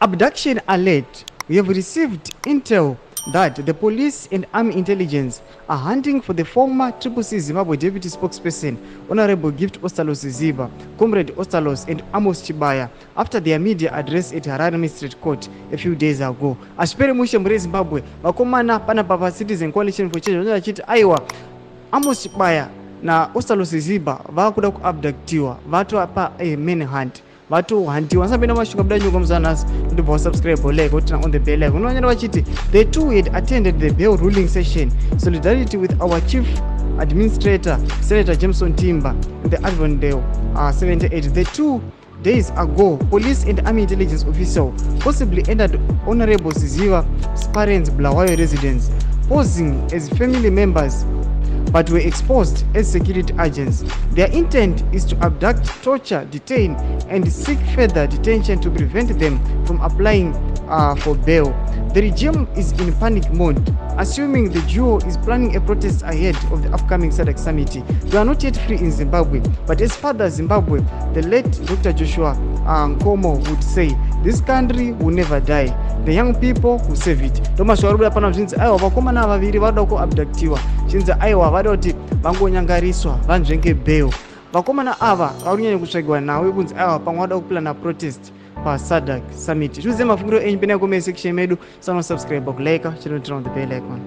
Abduction alert. We have received intel that the police and army intelligence are hunting for the former CCC Zimbabwe deputy spokesperson, Honorable Gift Ostallos Vazopinzwa, Comrade Ostallos and Amos Chibaya, after their media address at Harare Magistrate Court a few days ago. Ashpere mushe mure Zimbabwe, vakomana pana papa Citizen Coalition for Change vachiti aiwa Amos Chibaya na Ostallos Vazopinzwa vakuda kuabductiwa, vatwa pa manhunt. Vatu hantiwa sabena mashuka mdanyo kumzanas ndibva subscribe like on the bell icon. Unonyera vachiti the two had attended the bail ruling session solidarity with our chief administrator Senator Jameson Timber in the Avondale 78. The 2 days ago, police and army intelligence official possibly entered Honorable Vazopinzwa's parents' Bulawayo residence, posing as family members but were exposed as security agents. Their intent is to abduct, torture, detain, and seek further detention to prevent them from applying for bail. The regime is in panic mode, assuming the duo is planning a protest ahead of the upcoming Sadc summit. We are not yet free in Zimbabwe, but as Father Zimbabwe, the late Dr. Joshua Nkomo would say, this country will never die. The young people who save it. Thomas Waruba pana zvinzi aiwa vakomana vaviri vada ku abductiwa. Zvinzi aiwa vada kuti vangonyangariswa vanzvenge bail. Vakomana ava varunyanya kutsvagiwa nawe kunzi aiwa pamwe vada kuplana protest pa Sadc summit. Zviuze mafungiro enyu pena comment section medu. Subscribe, like, turn on the bell icon.